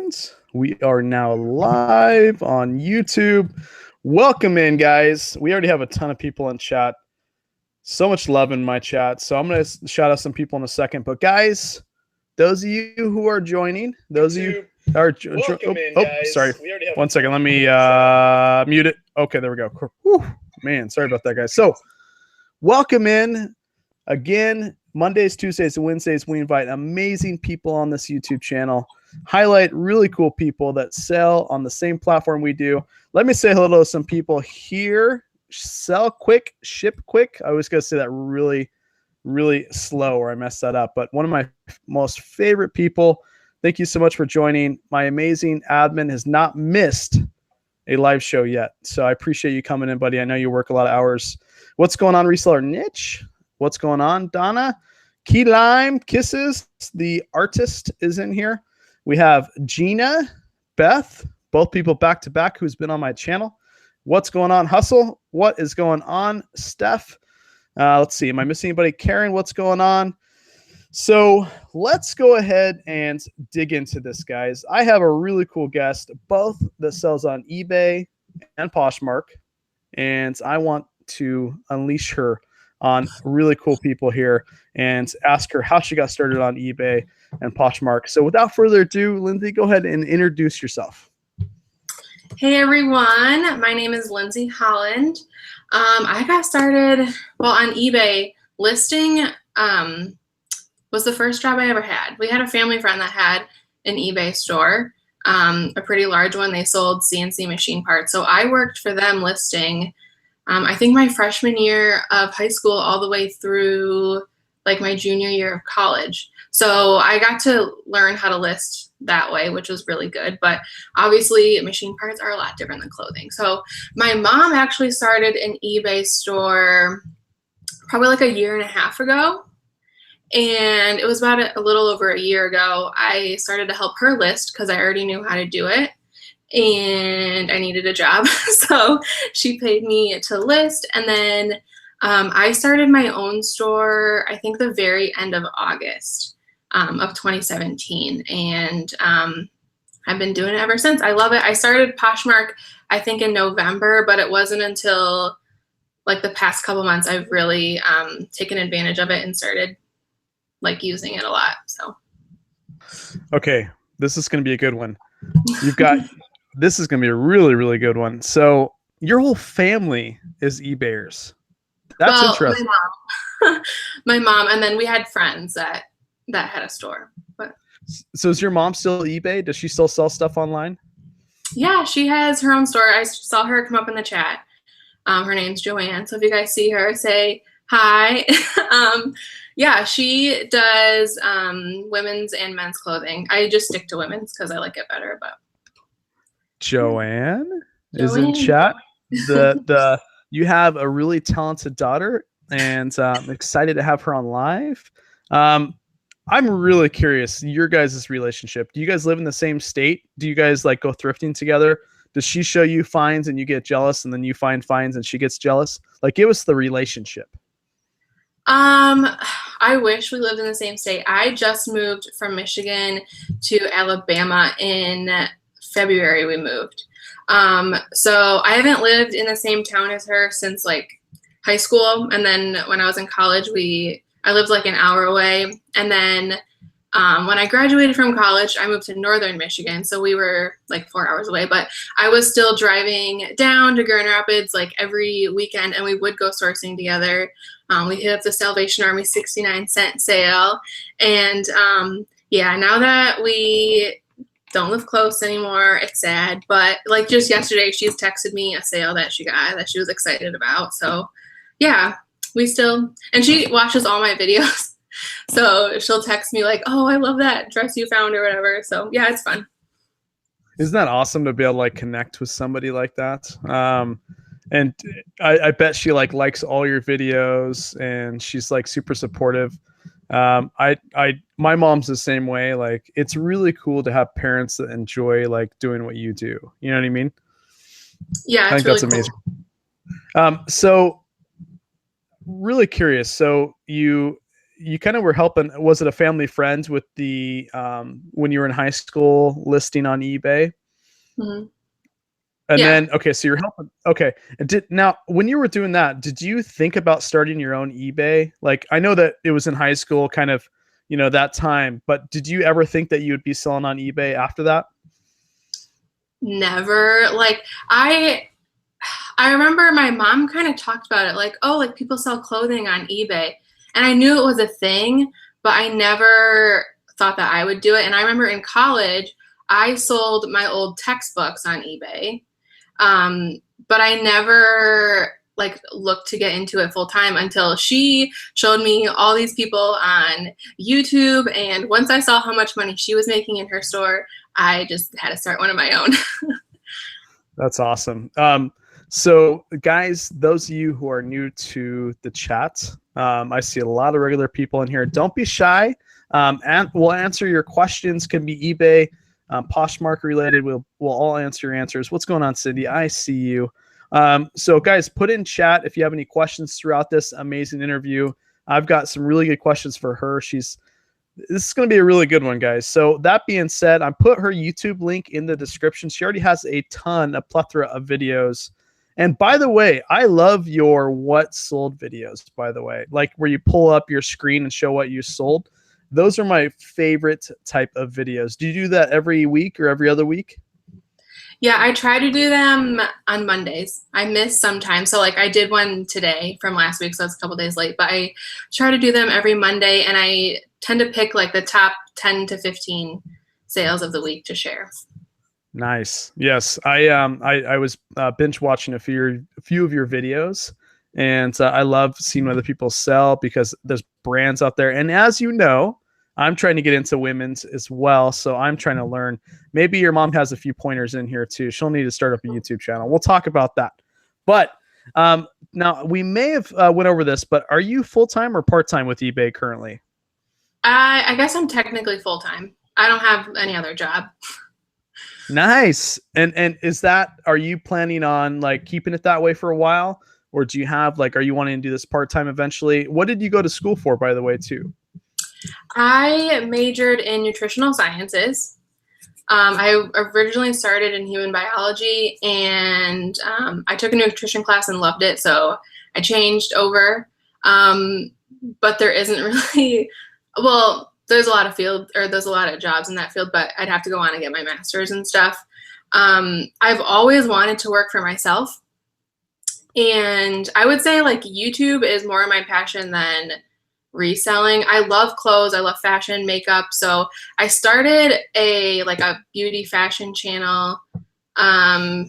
And we are now live on YouTube. Welcome in, guys. We already have a ton of people in chat. So much love in my chat. So I'm going to shout out some people in a second. But guys, those of you who are joining, those of you are sorry. One second. Let me mute it. Okay, there we go. Whew, man, sorry about that, guys. So welcome in again. Mondays, Tuesdays, and Wednesdays, we invite amazing people on this YouTube channel, highlight really cool people that sell on the same platform we do. Let me say hello to some people here. Sell quick, ship quick. I was going to say that really, really slow, or I messed that up. But one of my most favorite people, thank you so much for joining. My amazing admin has not missed a live show yet. So I appreciate you coming in, buddy. I know you work a lot of hours. What's going on, Reseller Niche? What's going on, Donna? Key Lime Kisses, the artist, is in here. We have Gina, Beth, both people back to back who's been on my channel. What's going on, Hustle? What is going on, Steph? Let's see. Am I missing anybody? Karen, what's going on? So let's go ahead and dig into this, guys. I have a really cool guest, both that sells on eBay and Poshmark, and I want to unleash her on really cool people here and ask her how she got started on eBay and Poshmark. So without further ado, Lindsay, go ahead and introduce yourself. Hey everyone, my name is Lindsay Holland. I got started, on eBay. Listing was the first job I ever had. We had a family friend that had an eBay store, a pretty large one. They sold CNC machine parts. So I worked for them listing I think my freshman year of high school all the way through like my junior year of college. So I got to learn how to list that way, which was really good. But obviously machine parts are a lot different than clothing. So my mom actually started an eBay store probably like a year and a half ago. And it was about a little over a year ago, I started to help her list because I already knew how to do it. And I needed a job. So she paid me to list. And then I started my own store, I think the very end of August of 2017. And I've been doing it ever since. I love it. I started Poshmark, I think in November, but it wasn't until like the past couple months I've really taken advantage of it and started like using it a lot. So. Okay. This is going to be a good one. You've got... This is going to be a really, really good one. So your whole family is eBayers. That's interesting. My mom, and then we had friends that had a store. But so is your mom still eBay? Does she still sell stuff online? Yeah, she has her own store. I saw her come up in the chat. Her name's Joanne. So if you guys see her, say hi. Yeah, she does women's and men's clothing. I just stick to women's because I like it better, but. Joanne is in chat. You have a really talented daughter, and I'm excited to have her on live. I'm really curious, your guys' relationship. Do you guys live in the same state? Do you guys like go thrifting together? Does she show you finds and you get jealous, and then you find finds and she gets jealous? Like, give us the relationship. I wish we lived in the same state. I just moved from Michigan to Alabama in February. We moved. So I haven't lived in the same town as her since like high school. And then when I was in college, I lived like an hour away. And then when I graduated from college, I moved to northern Michigan. So we were like 4 hours away, but I was still driving down to Grand Rapids like every weekend, and we would go sourcing together. We hit up the Salvation Army 69-cent sale. And yeah, now that we don't live close anymore, it's sad, but like just yesterday she's texted me a sale that she got that she was excited about. So yeah, and she watches all my videos, so she'll text me like, oh, I love that dress you found or whatever. So yeah, it's fun. Isn't that awesome to be able to like connect with somebody like that? And I bet she like likes all your videos, and she's like super supportive. My mom's the same way. Like, it's really cool to have parents that enjoy like doing what you do. You know what I mean? Yeah, I think really that's amazing. So really curious. So you you kind of were helping. Was it a family friend with the when you were in high school listing on eBay? Hmm. And Yeah. then, okay, so you're helping. Okay. And now when you were doing that, did you think about starting your own eBay? Like, I know that it was in high school, kind of, that time, but did you ever think that you would be selling on eBay after that? Never. Like I remember my mom kind of talked about it, like, oh, like people sell clothing on eBay. And I knew it was a thing, but I never thought that I would do it. And I remember in college, I sold my old textbooks on eBay. But I never like looked to get into it full time until she showed me all these people on YouTube. And once I saw how much money she was making in her store, I just had to start one of my own. That's awesome. So guys, those of you who are new to the chat, I see a lot of regular people in here. Don't be shy. And we'll answer your questions. Can be eBay, Poshmark related. We'll all answer your answers. What's going on, Cindy? I see you. So guys, put in chat if you have any questions throughout this amazing interview. I've got some really good questions for her. This is going to be a really good one, guys. So that being said, I put her YouTube link in the description. She already has a plethora of videos. And by the way, I love your what sold videos, by the way, like where you pull up your screen and show what you sold. Those are my favorite type of videos. Do you do that every week or every other week? Yeah, I try to do them on Mondays. I miss sometimes. So like I did one today from last week, so it's a couple days late, but I try to do them every Monday, and I tend to pick like the top 10 to 15 sales of the week to share. Nice. Yes. I was binge watching a few of your videos, and I love seeing other people sell because there's brands out there. And as you know, I'm trying to get into women's as well. So I'm trying to learn. Maybe your mom has a few pointers in here too. She'll need to start up a YouTube channel. We'll talk about that. But now we may have went over this, but are you full-time or part-time with eBay currently? I guess I'm technically full-time. I don't have any other job. Nice. And are you planning on like keeping it that way for a while? Or do you have are you wanting to do this part-time eventually? What did you go to school for, by the way, too? I majored in nutritional sciences. I originally started in human biology, and I took a nutrition class and loved it, so I changed over. But there isn't really, well, there's a lot of jobs in that field, but I'd have to go on and get my master's and stuff. I've always wanted to work for myself, and I would say like YouTube is more of my passion than reselling. I love clothes. I love fashion, makeup. So I started a beauty fashion channel. I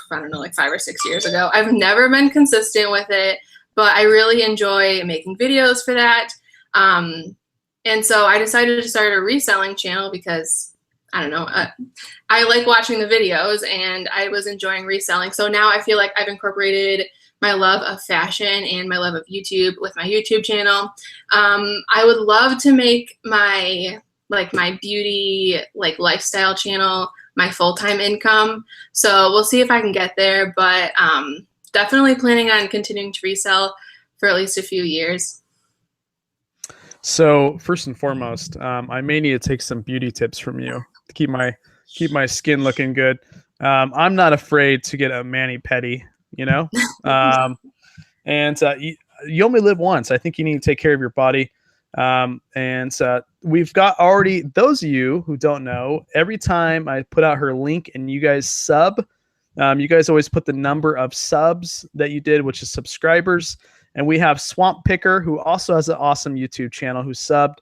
don't know, like 5 or 6 years ago. I've never been consistent with it, but I really enjoy making videos for that. And so I decided to start a reselling channel because I don't know, I like watching the videos and I was enjoying reselling. So now I feel like I've incorporated my love of fashion and my love of YouTube with my YouTube channel. I would love to make my beauty lifestyle channel my full-time income. So we'll see if I can get there, but definitely planning on continuing to resell for at least a few years. So first and foremost, I may need to take some beauty tips from you to keep my skin looking good. I'm not afraid to get a mani-pedi, and you only live once. I think you need to take care of your body. And we've got already, those of you who don't know, every time I put out her link and you guys sub, you guys always put the number of subs that you did, which is subscribers. And we have Swamp Picker, who also has an awesome YouTube channel, who subbed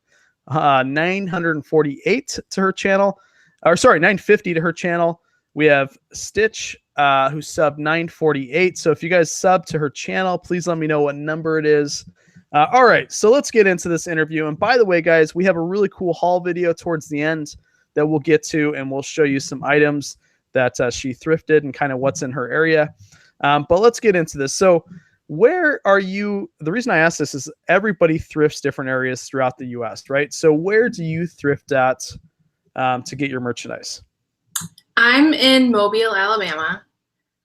948 to her channel, or sorry, 950 to her channel. We have Stitch, who subbed 948. So if you guys sub to her channel, please let me know what number it is. All right, so let's get into this interview. And by the way, guys, we have a really cool haul video towards the end that we'll get to, and we'll show you some items that she thrifted and kind of what's in her area. But let's get into this. So where are you? The reason I ask this is everybody thrifts different areas throughout the U.S., right? So where do you thrift at to get your merchandise? I'm in Mobile, Alabama.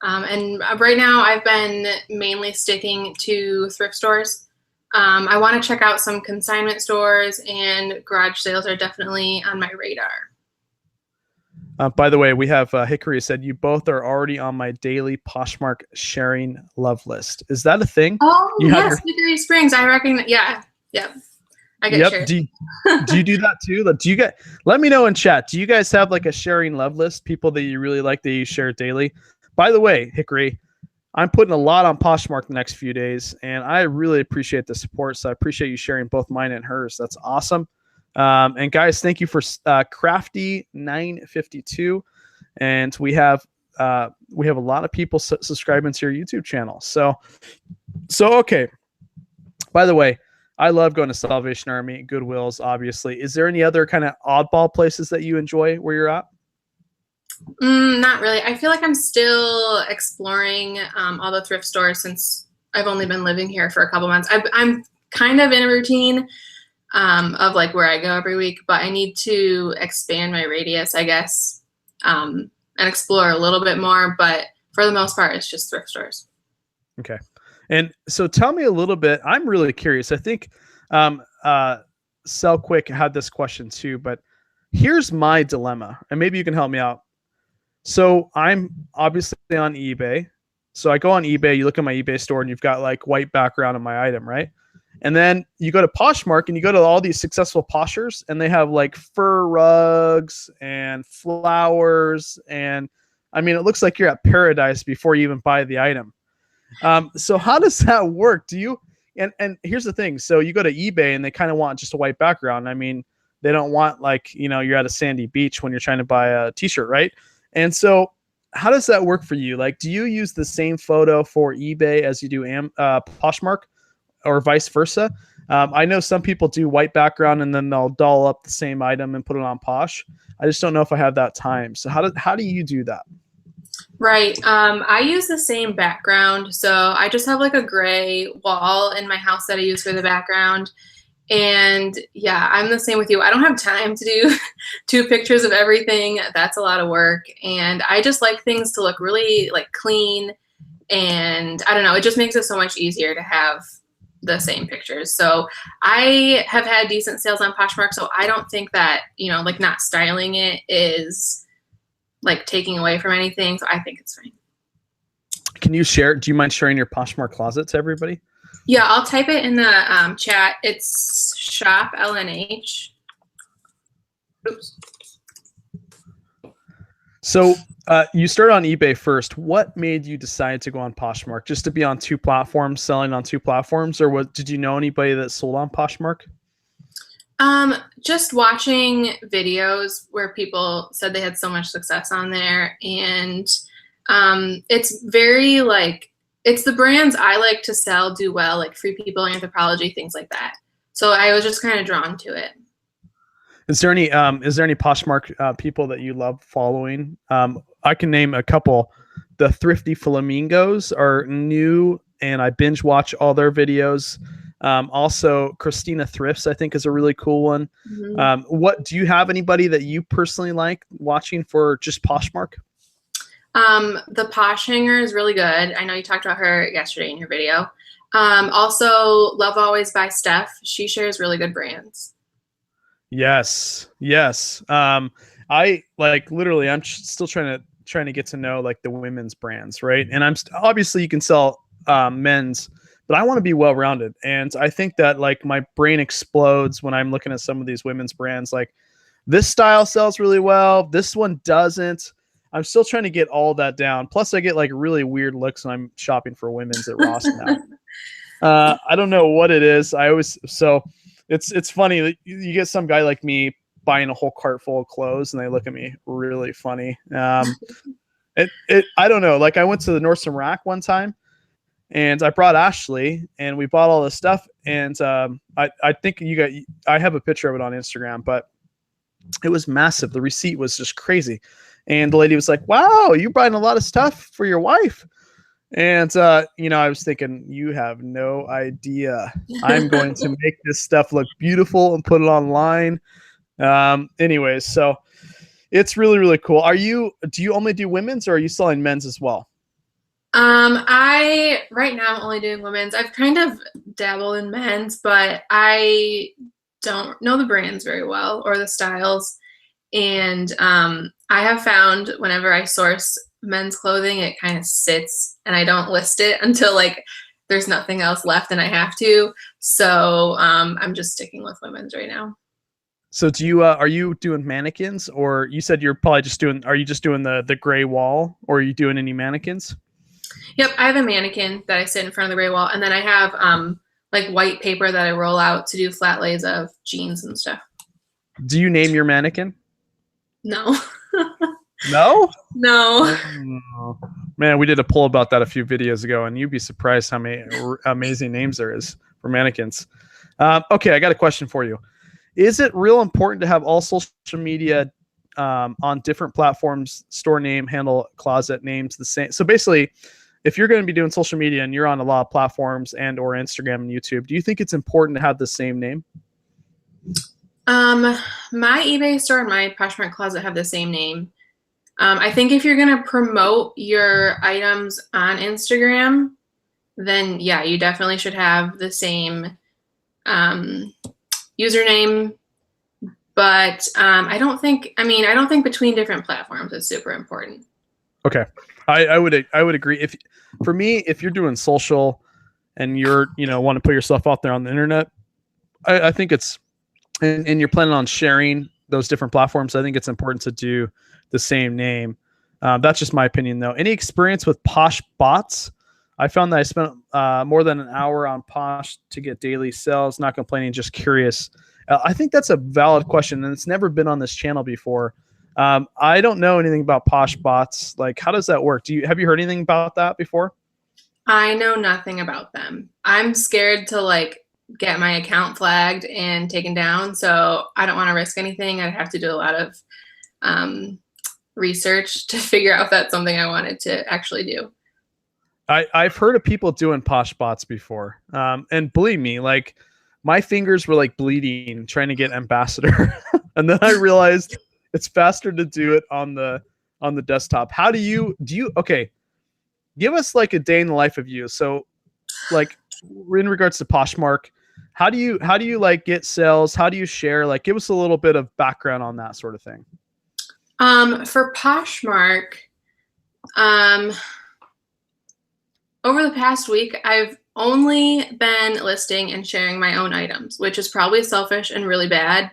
And right now I've been mainly sticking to thrift stores. I want to check out some consignment stores, and garage sales are definitely on my radar. By the way, we have Hickory said you both are already on my daily Poshmark sharing love list. Is that a thing? Oh, you have yes, Hickory Springs. I recognize. Yeah, yep. I get shares. Do you do that too? Do you get? Let me know in chat. Do you guys have like a sharing love list? People that you really like that you share daily. By the way, Hickory, I'm putting a lot on Poshmark the next few days, and I really appreciate the support. So I appreciate you sharing both mine and hers. That's awesome. And guys, thank you for Crafty952, and we have a lot of people subscribing to your YouTube channel. So okay. By the way, I love going to Salvation Army, Goodwill's, obviously. Is there any other kind of oddball places that you enjoy where you're at? Not really. I feel like I'm still exploring all the thrift stores since I've only been living here for a couple months. I'm kind of in a routine of like where I go every week, but I need to expand my radius, I guess, and explore a little bit more. But for the most part, it's just thrift stores. Okay. And so tell me a little bit. I'm really curious. I think Sell Quick had this question too, but here's my dilemma, and maybe you can help me out. So I'm obviously on eBay. So I go on eBay, you look at my eBay store, and you've got like white background on my item, right? And then you go to Poshmark and you go to all these successful poshers, and they have like fur rugs and flowers. And I mean, it looks like you're at paradise before you even buy the item. So how does that work? Do you, and here's the thing. So you go to eBay and they kind of want just a white background. I mean, they don't want like, you're at a sandy beach when you're trying to buy a t-shirt, right? And so how does that work for you? Like, do you use the same photo for eBay as you do Poshmark, or vice versa? I know some people do white background and then they'll doll up the same item and put it on Posh. I just don't know if I have that time. So how do you do that? Right. I use the same background. So I just have like a gray wall in my house that I use for the background. And yeah, I'm the same with you. I don't have time to do 2 pictures of everything. That's a lot of work. And I just like things to look really like clean. And I don't know, it just makes it so much easier to have the same pictures. So I have had decent sales on Poshmark. So I don't think that, like not styling it is like taking away from anything. So I think it's fine. Can you share, do you mind sharing your Poshmark closet to everybody? Yeah, I'll type it in the chat. It's shop LNH. Oops. So you started on eBay first. What made you decide to go on Poshmark? Just to be on 2 platforms, selling on 2 platforms, or did you know anybody that sold on Poshmark? Just watching videos where people said they had so much success on there, and it's very like, it's the brands I like to sell do well, like Free People, Anthropologie, things like that. So I was just kind of drawn to it. Is there any Poshmark people that you love following? I can name a couple. The Thrifty Flamingos are new, and I binge watch all their videos. Also, Christina Thrifts, I think, is a really cool one. Mm-hmm. What do you have anybody that you personally like watching for just Poshmark? The Posh Hanger is really good. I know you talked about her yesterday in your video. Also, Love Always by Steph. She shares really good brands. Yes. I like literally. I'm still trying to get to know like the women's brands, right? And I'm obviously you can sell men's, but I want to be well-rounded. And I think that like my brain explodes when I'm looking at some of these women's brands. Like this style sells really well. This one doesn't. I'm still trying to get all that down. Plus I get like really weird looks when I'm shopping for women's at Ross now. I don't know what it is. It's funny that you get some guy like me buying a whole cart full of clothes and they look at me really funny. I don't know. Like I went to the Nordstrom Rack one time and I brought Ashley and we bought all this stuff. And I think I have a picture of it on Instagram, but it was massive. The receipt was just crazy. And the lady was like, wow, you're buying a lot of stuff for your wife. And, I was thinking, you have no idea. I'm going to make this stuff look beautiful and put it online. Anyways, so it's really, really cool. Do you only do women's or are you selling men's as well? I right now I'm only doing women's. I've kind of dabbled in men's, but I don't know the brands very well or the styles. And I have found whenever I source men's clothing, it kind of sits and I don't list it until like there's nothing else left and I have to. So I'm just sticking with women's right now. So do you are you doing mannequins, or you said you're probably just doing, are you just doing the gray wall, or are you doing any mannequins? Yep, I have a mannequin that I sit in front of the gray wall, and then I have like white paper that I roll out to do flat lays of jeans and stuff. Do you name your mannequin? No. No? No. Oh, man, we did a poll about that a few videos ago, and you'd be surprised how many amazing names there is for mannequins. Okay, I got a question for you. Is it real important to have all social media on different platforms, store name, handle, closet names the same? So basically, if you're going to be doing social media and you're on a lot of platforms and or Instagram and YouTube, do you think it's important to have the same name? My eBay store and my Poshmark closet have the same name. I think if you're going to promote your items on Instagram, then yeah, you definitely should have the same username. But I don't think between different platforms is super important. Okay. I would agree. If for me, if you're doing social and you're, want to put yourself out there on the internet, I think it's, and you're planning on sharing those different platforms, I think it's important to do the same name. That's just my opinion, though. Any experience with Posh bots? I found that I spent more than an hour on Posh to get daily sales. Not complaining, just curious. I think that's a valid question, and it's never been on this channel before. I don't know anything about Posh bots. Like, how does that work? Have you heard anything about that before? I know nothing about them. I'm scared to like get my account flagged and taken down, so I don't want to risk anything. I'd have to do a lot of research to figure out if that's something I wanted to actually do. I've heard of people doing Posh bots before, and believe me, like my fingers were like bleeding trying to get ambassador, and then I realized it's faster to do it on the desktop. How do you okay? Give us like a day in the life of you. So, like in regards to Poshmark, how do you like get sales? How do you share? Like, give us a little bit of background on that sort of thing. For Poshmark, over the past week, I've only been listing and sharing my own items, which is probably selfish and really bad,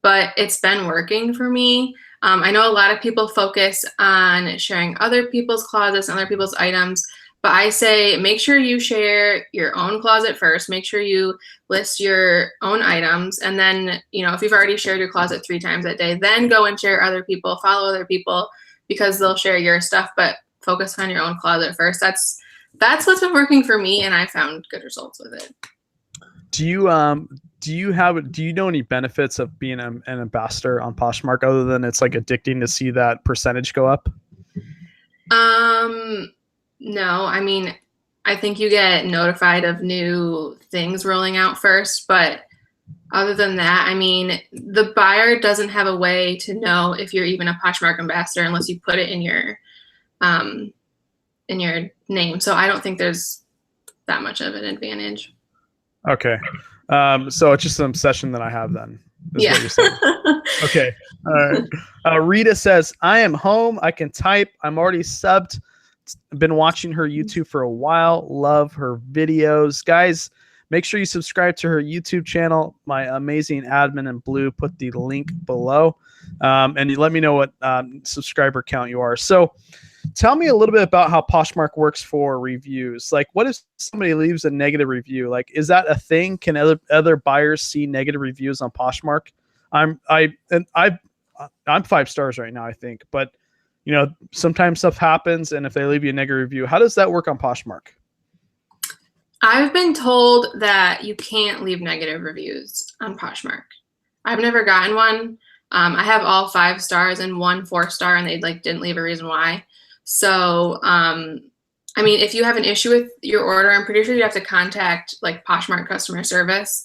but it's been working for me. I know a lot of people focus on sharing other people's closets and other people's items, but I say make sure you share your own closet first. Make sure you list your own items. And then, if you've already shared your closet 3 times that day, then go and share other people, follow other people because they'll share your stuff, but focus on your own closet first. That's what's been working for me, and I found good results with it. Do you know any benefits of being an ambassador on Poshmark other than it's like addicting to see that percentage go up? No, I mean, I think you get notified of new things rolling out first, but other than that, I mean, the buyer doesn't have a way to know if you're even a Poshmark ambassador unless you put it in your name. So I don't think there's that much of an advantage. Okay. So it's just an obsession that I have then. Yeah. What you're saying. Okay. All right. Rita says, I am home. I can type. I'm already subbed. Been watching her YouTube for a while. Love her videos. Guys, make sure you subscribe to her YouTube channel. My amazing admin in blue put the link below. And you let me know what subscriber count you are. So tell me a little bit about how Poshmark works for reviews. Like, what if somebody leaves a negative review? Like, is that a thing? Can other buyers see negative reviews on Poshmark? I'm 5 stars right now, I think, but sometimes stuff happens, and if they leave you a negative review, how does that work on Poshmark? I've been told that you can't leave negative reviews on Poshmark. I've never gotten one. I have all 5 stars and 1 4-star, and they didn't leave a reason why. So, I mean, if you have an issue with your order, I'm pretty sure you have to contact Poshmark customer service,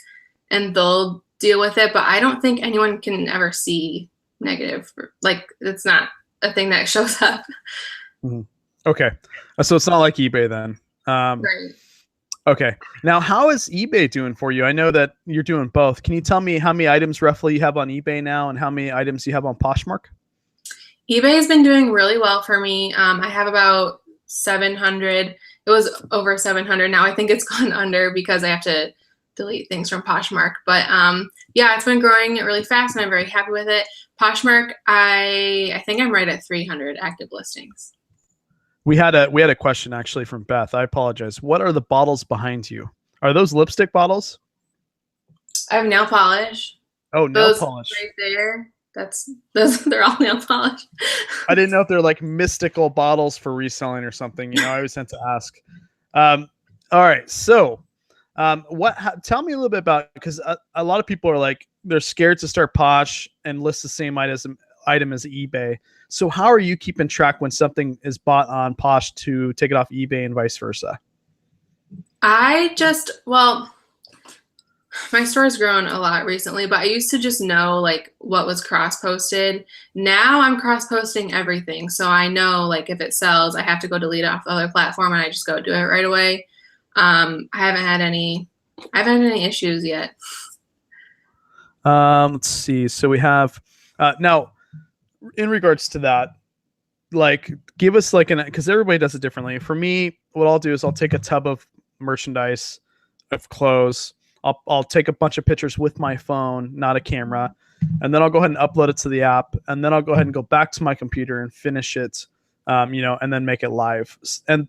and they'll deal with it. But I don't think anyone can ever see negative. It's not a thing that shows up. Mm-hmm. Okay. So it's not like eBay then. Right. Okay. Now, how is eBay doing for you? I know that you're doing both. Can you tell me how many items roughly you have on eBay now and how many items you have on Poshmark? eBay has been doing really well for me. I have about 700. It was over 700. Now I think it's gone under because I have to delete things from Poshmark. But yeah, it's been growing really fast and I'm very happy with it. Poshmark, I think I'm right at 300 active listings. We had a question actually from Beth. I apologize. What are the bottles behind you? Are those lipstick bottles? I have nail polish. Oh, nail polish. Right there. Those they're all nail polish. I didn't know if they're like mystical bottles for reselling or something. I always tend to ask. All right. So tell me a little bit about, because a lot of people are like, they're scared to start Posh and list the same item as eBay. So how are you keeping track when something is bought on Posh to take it off eBay and vice versa? My store's grown a lot recently, but I used to just know like what was cross-posted. Now I'm cross-posting everything. So I know like if it sells, I have to go delete it off the other platform and I just go do it right away. I haven't had any issues yet. Let's see. So we have now in regards to that, like give us like because everybody does it differently. For me, what I'll do is I'll take a tub of merchandise, of clothes. I'll take a bunch of pictures with my phone, not a camera, and then I'll go ahead and upload it to the app, and then I'll go ahead and go back to my computer and finish it, and then make it live. So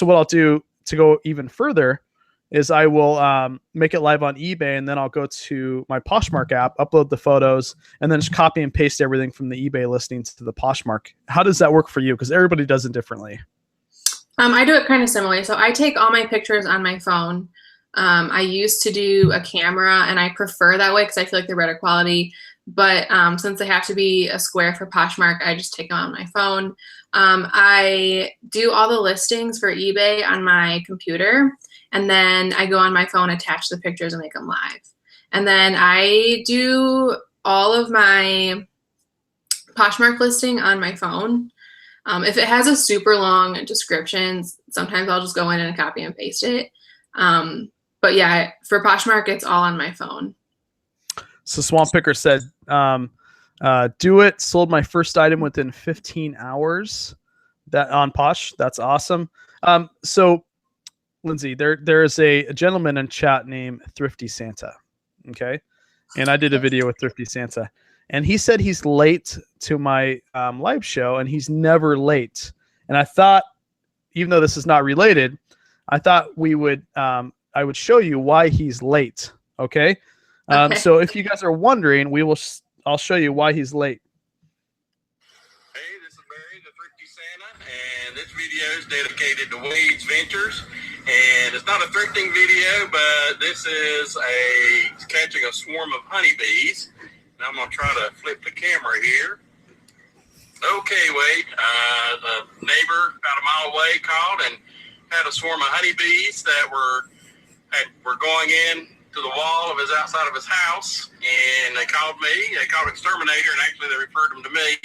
what I'll do to go even further is I will make it live on eBay, and then I'll go to my Poshmark app, upload the photos, and then just copy and paste everything from the eBay listings to the Poshmark. How does that work for you? Because everybody does it differently. I do it kind of similarly. So I take all my pictures on my phone. I used to do a camera, and I prefer that way because I feel like they're better quality. But since they have to be a square for Poshmark, I just take them on my phone. I do all the listings for eBay on my computer, and then I go on my phone, attach the pictures, and make them live. And then I do all of my Poshmark listing on my phone. If it has a super long description, sometimes I'll just go in and copy and paste it. But yeah, for Poshmark, it's all on my phone. So Swamp Picker said, do it. Sold my first item within 15 hours that on Posh. That's awesome. So Lindsay, there is a gentleman in chat named Thrifty Santa. Okay. And I did a video with Thrifty Santa, and he said he's late to my live show, and he's never late. And I thought, even though this is not related, I thought I would show you why he's late. Okay. Okay. So if you guys are wondering, I'll show you why he's late. Hey, this is Barry, the Thrifty Santa, and this video is dedicated to Wade's Ventures. And it's not a thrifting video, but this is catching a swarm of honeybees. Now I'm going to try to flip the camera here. Okay, Wade, the neighbor about a mile away called and had a swarm of honeybees that were going in to the wall of outside of his house, and they called me. They called exterminator, and actually they referred them to me.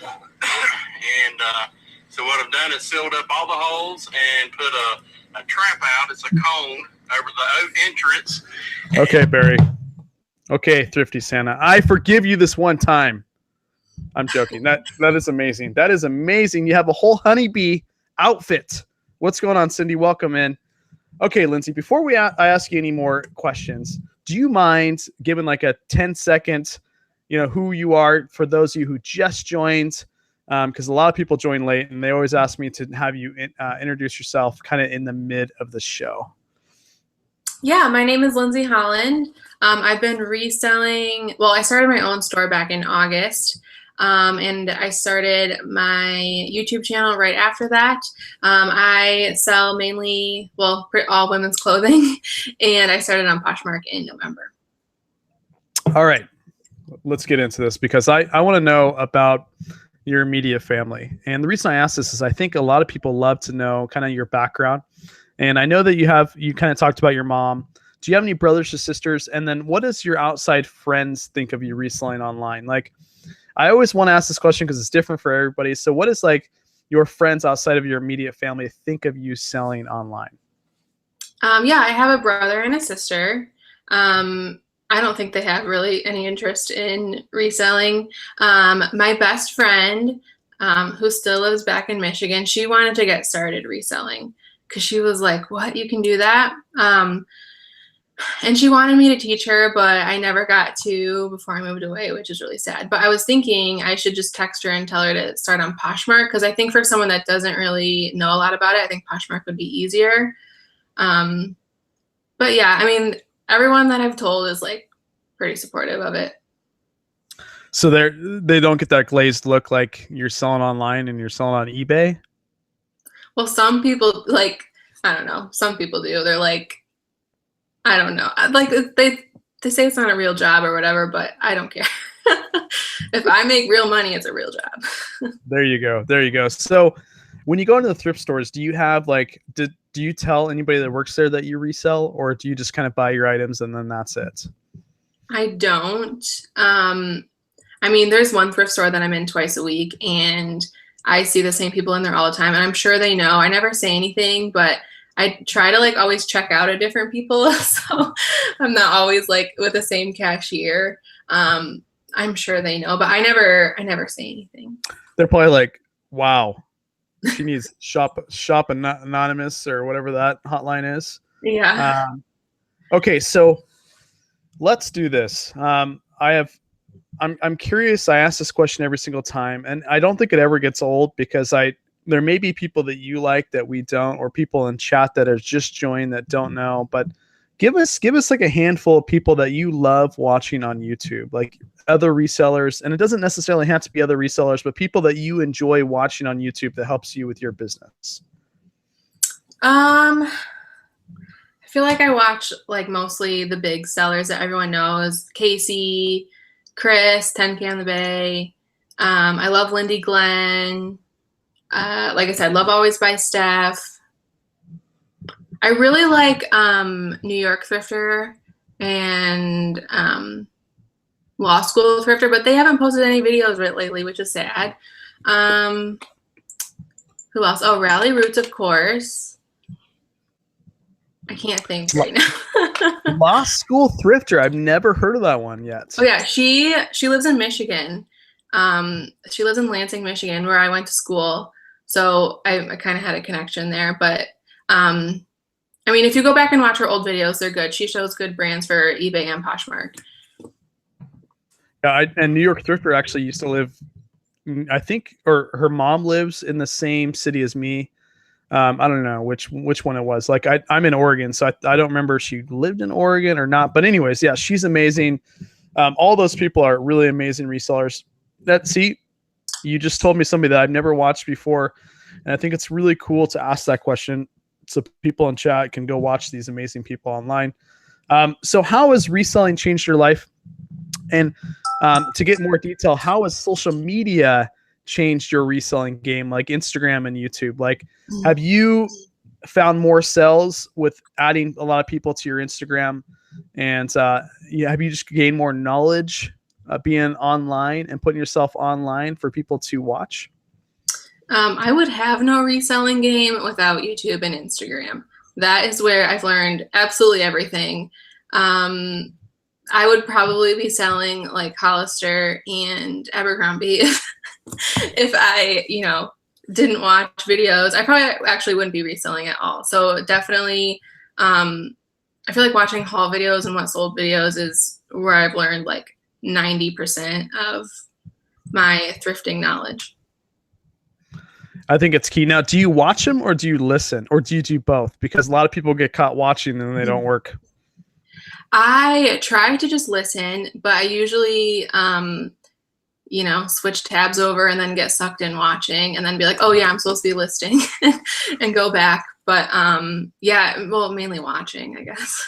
And so what I've done is sealed up all the holes and put a trap out. It's a cone over the entrance. Okay, Barry. Okay, Thrifty Santa. I forgive you this one time. I'm joking. That is amazing. That is amazing. You have a whole honeybee outfit. What's going on, Cindy? Welcome in. Okay, Lindsay, before I ask you any more questions, do you mind giving like a 10-second, who you are for those of you who just joined? Because a lot of people join late, and they always ask me to have you introduce yourself kind of in the mid of the show. Yeah, my name is Lindsay Holland. I've been reselling. Well, I started my own store back in August. And I started my YouTube channel right after that. I sell mainly, all women's clothing, and I started on Poshmark in November. All right, let's get into this because I want to know about your immediate family. And the reason I ask this is I think a lot of people love to know kind of your background. And I know that you kind of talked about your mom. Do you have any brothers or sisters? And then what does your outside friends think of you reselling online? Like, I always want to ask this question because it's different for everybody. So what is like your friends outside of your immediate family think of you selling online? Yeah, I have a brother and a sister. I don't think they have really any interest in reselling. My best friend, who still lives back in Michigan, she wanted to get started reselling because she was like, what, you can do that? And she wanted me to teach her, but I never got to before I moved away, which is really sad. But I was thinking I should just text her and tell her to start on Poshmark, because I think for someone that doesn't really know a lot about it, I think Poshmark would be easier. But yeah, I mean, everyone that I've told is like pretty supportive of it. So they don't get that glazed look like you're selling online and you're selling on eBay? Well, some people, like, I don't know, some people do. They're like, I don't know. Like they say it's not a real job or whatever, but I don't care. If I make real money, it's a real job. There you go. There you go. So when you go into the thrift stores, do you have like, do you tell anybody that works there that you resell, or do you just kind of buy your items and then that's it? I don't. I mean, there's one thrift store that I'm in twice a week, and I see the same people in there all the time, and I'm sure they know. I never say anything, but I try to like always check out at different people, so I'm not always like with the same cashier. I'm sure they know, but I never say anything. They're probably like, wow, she needs shop anonymous or whatever that hotline is. Yeah. Okay, so let's do this. I'm curious. I ask this question every single time, and I don't think it ever gets old, because there may be people that you like that we don't, or people in chat that have just joined that don't know. But give us like a handful of people that you love watching on YouTube, like other resellers, and it doesn't necessarily have to be other resellers, but people that you enjoy watching on YouTube that helps you with your business. I feel like I watch like mostly the big sellers that everyone knows: Casey, Chris, 10K on the Bay. I love Lindy Glenn. Like I said, Love Always by Steph. I really like New York Thrifter and Law School Thrifter, but they haven't posted any videos lately, which is sad. Who else? Oh, Rally Roots, of course. I can't think right now. Law School Thrifter. I've never heard of that one yet. Oh yeah, she lives in Michigan. She lives in Lansing, Michigan, where I went to school. So I kind of had a connection there. But I mean, if you go back and watch her old videos, they're good. She shows good brands for eBay and Poshmark. Yeah, and New York Thrifter actually used to live, I think, or her mom lives in the same city as me. I don't know which one it was. Like I'm in Oregon, so I don't remember if she lived in Oregon or not. But anyways, yeah, she's amazing. All those people are really amazing resellers. You just told me somebody that I've never watched before, and I think it's really cool to ask that question so people in chat can go watch these amazing people online. So how has reselling changed your life? And to get more detail, how has social media changed your reselling game, like Instagram and YouTube? Like, have you found more sales with adding a lot of people to your Instagram? And have you just gained more knowledge being online and putting yourself online for people to watch? I would have no reselling game without YouTube and Instagram. That is where I've learned absolutely everything. I would probably be selling like Hollister and Abercrombie if I, didn't watch videos. I probably actually wouldn't be reselling at all. So definitely, I feel like watching haul videos and what sold videos is where I've learned like 90% of my thrifting knowledge. I think it's key. Now, do you watch them or do you listen, or do you do both? Because a lot of people get caught watching and they don't work. I try to just listen, but I usually, switch tabs over and then get sucked in watching and then be like, oh yeah, I'm supposed to be listing and go back. But mainly watching, I guess.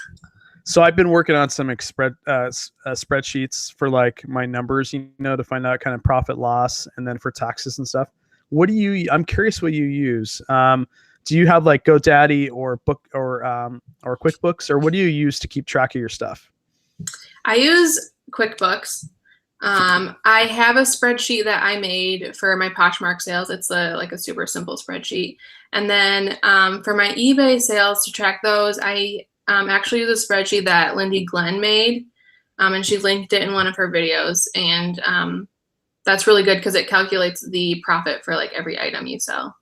So I've been working on some spreadsheets for like my numbers, to find out kind of profit loss, and then for taxes and stuff. I'm curious what you use. Do you have like GoDaddy or QuickBooks, or what do you use to keep track of your stuff? I use QuickBooks. I have a spreadsheet that I made for my Poshmark sales. It's like a super simple spreadsheet. And then for my eBay sales to track those, I actually use a spreadsheet that Lindy Glenn made, and she linked it in one of her videos. And that's really good because it calculates the profit for like every item you sell.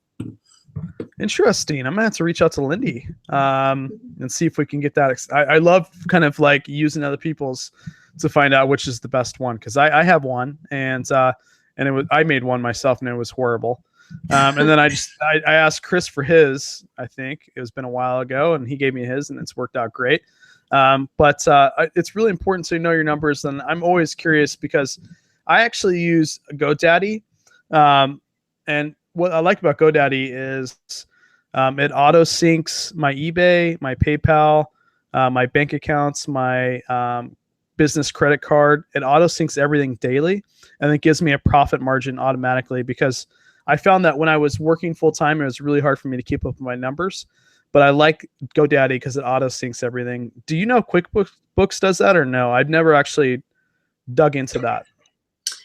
Interesting. I'm gonna have to reach out to Lindy and see if we can get that. I love kind of like using other people's to find out which is the best one, because I have one, and it was, I made one myself and it was horrible. And then I asked Chris for his. I think it's been a while ago, and he gave me his, and it's worked out great. But it's really important to know your numbers, and I'm always curious because I actually use GoDaddy, and what I like about GoDaddy is it auto syncs my eBay, my PayPal, my bank accounts, my business credit card. It auto syncs everything daily, and it gives me a profit margin automatically, because I found that when I was working full time, it was really hard for me to keep up with my numbers. But I like GoDaddy because it auto syncs everything. Do you know QuickBooks does that or no? I've never actually dug into that.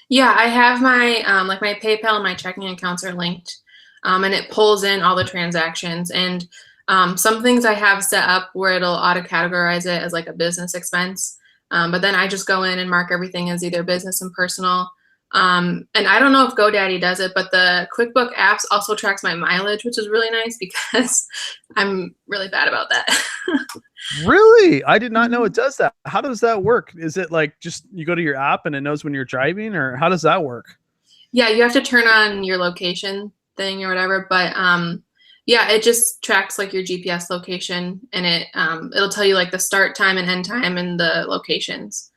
Yeah, I have my like my PayPal and my checking accounts are linked, and it pulls in all the transactions. And some things I have set up where it'll auto categorize it as like a business expense. But then I just go in and mark everything as either business and personal. And I don't know if GoDaddy does it, but the QuickBook apps also tracks my mileage, which is really nice because I'm really bad about that. Really? I did not know it does that. How does that work? Is it like just you go to your app and it knows when you're driving, or how does that work? Yeah, you have to turn on your location thing or whatever, but yeah, it just tracks like your GPS location, and it'll tell you like the start time and end time and the locations.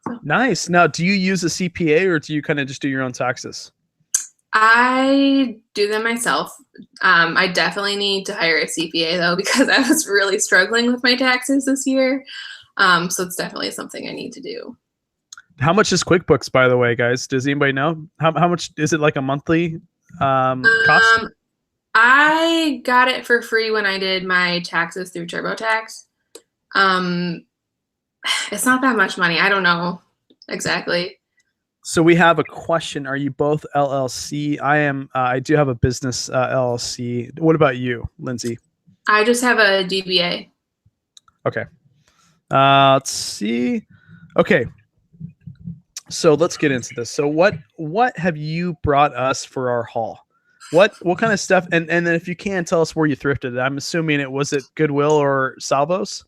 So. Nice. Now, do you use a CPA or do you kind of just do your own taxes? I do them myself. I definitely need to hire a CPA though, because I was really struggling with my taxes this year. So it's definitely something I need to do. How much is QuickBooks, by the way, guys? Does anybody know? How much is it, like a monthly cost? I got it for free when I did my taxes through TurboTax. It's not that much money. I don't know exactly. So we have a question. Are you both LLC? I am. I do have a business LLC. What about you, Lindsay? I just have a DBA. Okay. Let's see. Okay. So let's get into this. So what have you brought us for our haul? What kind of stuff? And then if you can, tell us where you thrifted it. I'm assuming was it Goodwill or Salvos?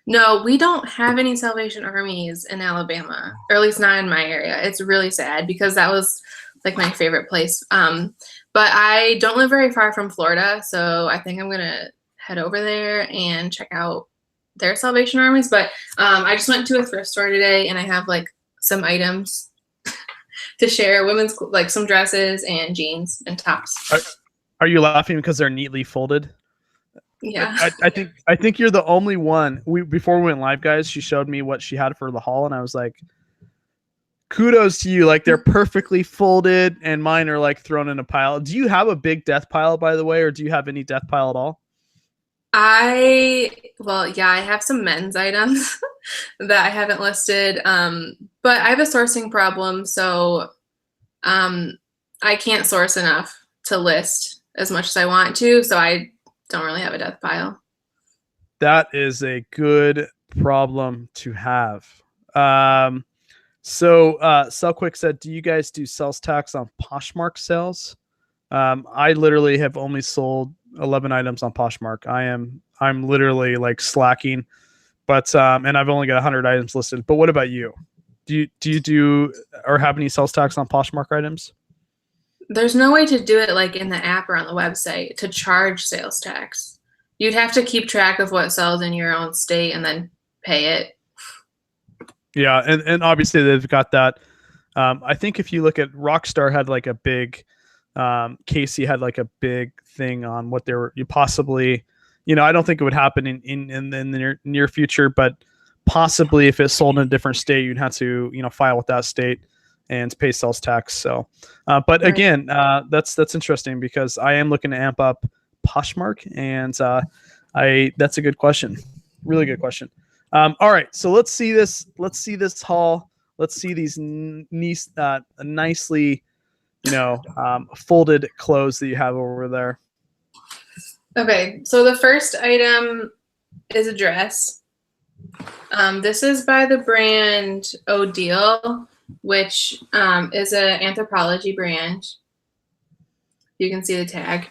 No, we don't have any Salvation Armies in Alabama, or at least not in my area. It's really sad because that was like my favorite place. But I don't live very far from Florida, so I think I'm going to head over there and check out their Salvation Armies. But I just went to a thrift store today, and I have like some items to share, women's, like some dresses and jeans and tops. Are you laughing because they're neatly folded? Yeah. I think you're the only one. Before we went live, guys, she showed me what she had for the haul, and I was like, kudos to you. Like, they're perfectly folded, and mine are like thrown in a pile. Do you have a big death pile, by the way, or do you have any death pile at all? Well, yeah, I have some men's items that I haven't listed. But I have a sourcing problem, so I can't source enough to list as much as I want to, so I don't really have a death pile. That is a good problem to have. Sell Quick said, do you guys do sales tax on Poshmark sales? I literally have only sold 11 items on Poshmark. I'm literally like slacking, but and I've only got 100 items listed. But what about you? Do you do or have any sales tax on Poshmark items? There's no way to do it like in the app or on the website to charge sales tax. You'd have to keep track of what sells in your own state and then pay it. Yeah, and obviously they've got that. I think if you look at Rockstar had like a big, Casey had like a big thing on what they were possibly, I don't think it would happen in the near future, but possibly if it sold in a different state, you'd have to, file with that state and pay sales tax. So, but again, that's interesting because I am looking to amp up Poshmark, and that's a good question. Really good question. All right, so let's see this haul. Let's see these nicely, folded clothes that you have over there. Okay, so the first item is a dress. This is by the brand Odile, which is an Anthropologie brand. You can see the tag.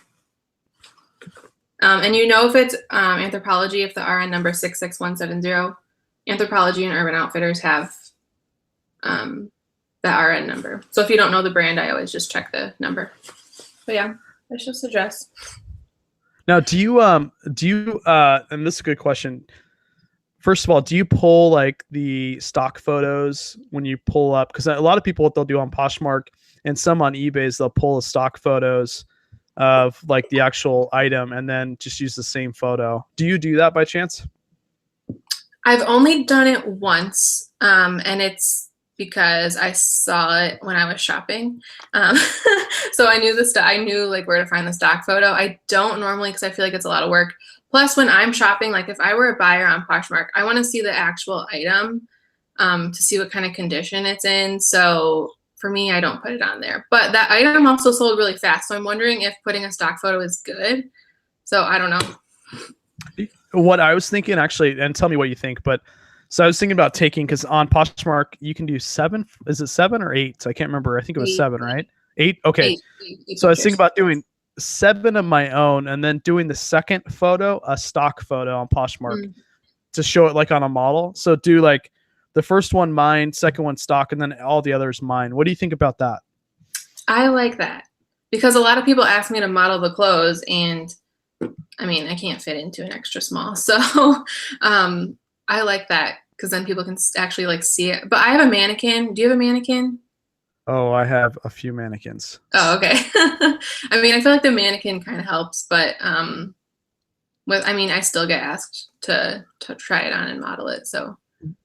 And you know if it's Anthropologie if the RN number 66170. Anthropologie and Urban Outfitters have the RN number. So if you don't know the brand, I always just check the number. But yeah, it's just a dress. Now, do you and this is a good question. First of all, do you pull like the stock photos when you pull up? Because a lot of people, what they'll do on Poshmark and some on eBay is they'll pull the stock photos of like the actual item and then just use the same photo. Do you do that by chance? I've only done it once, and it's because I saw it when I was shopping. So I knew I knew like where to find the stock photo. I don't normally because I feel like it's a lot of work. Plus, when I'm shopping, like if I were a buyer on Poshmark, I want to see the actual item to see what kind of condition it's in. So for me, I don't put it on there. But that item also sold really fast. So I'm wondering if putting a stock photo is good. So I don't know. What I was thinking actually, and tell me what you think, but so I was thinking about taking, because on Poshmark, you can do 7. Is it 7 or 8? I can't remember. I think it was 7, right? 8? Okay. 8 so I was thinking about doing 7 of my own and then doing the second photo, a stock photo on Poshmark to show it like on a model. So do like the first one mine, second one stock, and then all the others mine. What do you think about that? I like that because a lot of people ask me to model the clothes, and I mean, I can't fit into an extra small. So I like that because then people can actually like see it. But I have a mannequin. Do you have a mannequin? Oh, I have a few mannequins. Oh, okay. I mean, I feel like the mannequin kind of helps, but I mean, I still get asked to try it on and model it. So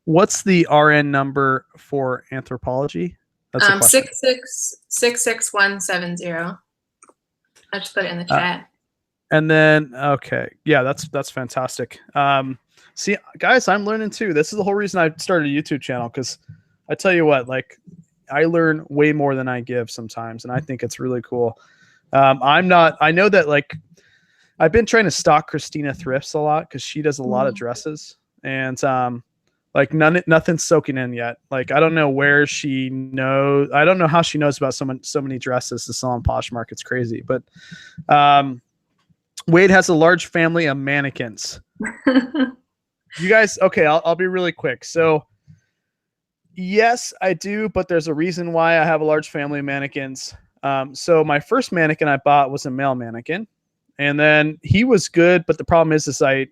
what's the RN number for Anthropologie? That's 66170. I'll just put it in the chat. And then, okay. Yeah, that's fantastic. See, guys, I'm learning too. This is the whole reason I started a YouTube channel, because I tell you what, like, I learn way more than I give sometimes, and I think it's really cool. I know that, like, I've been trying to stalk Christina Thrifts a lot because she does a lot of dresses, and like nothing's soaking in yet. Like, I don't know where she knows. I don't know how she knows about so many dresses to sell on Poshmark. It's crazy, but Wade has a large family of mannequins. You guys, okay, I'll be really quick. So yes, I do, but there's a reason why I have a large family of mannequins. So my first mannequin I bought was a male mannequin, and then he was good, but the problem is he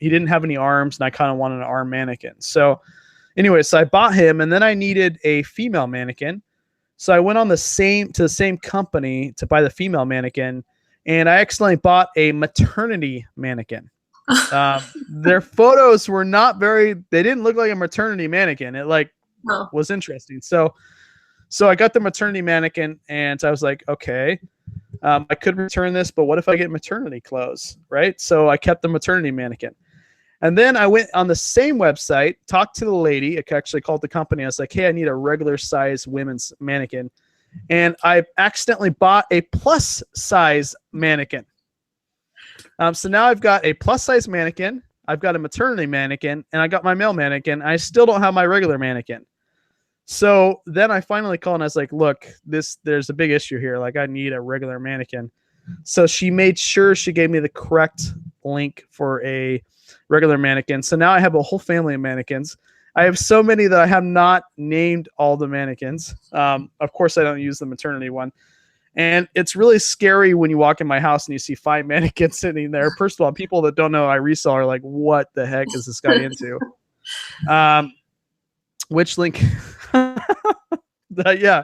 didn't have any arms, and I kind of wanted an arm mannequin. So anyway, so I bought him, and then I needed a female mannequin. So I went on to the same company to buy the female mannequin, and I accidentally bought a maternity mannequin. Their photos were they didn't look like a maternity mannequin. It was interesting. So I got the maternity mannequin, and I was like, okay, I could return this, but what if I get maternity clothes, right? So I kept the maternity mannequin. And then I went on the same website, talked to the lady, I actually called the company. I was like, hey, I need a regular size women's mannequin. And I accidentally bought a plus size mannequin. So now I've got a plus size mannequin, I've got a maternity mannequin, and I got my male mannequin. I still don't have my regular mannequin. So then I finally called and I was like, look, there's a big issue here. Like, I need a regular mannequin. So she made sure she gave me the correct link for a regular mannequin. So now I have a whole family of mannequins. I have so many that I have not named all the mannequins. Of course, I don't use the maternity one. And it's really scary when you walk in my house and you see 5 mannequins sitting there. First of all, people that don't know I resell are like, what the heck is this guy into? Which link? Yeah.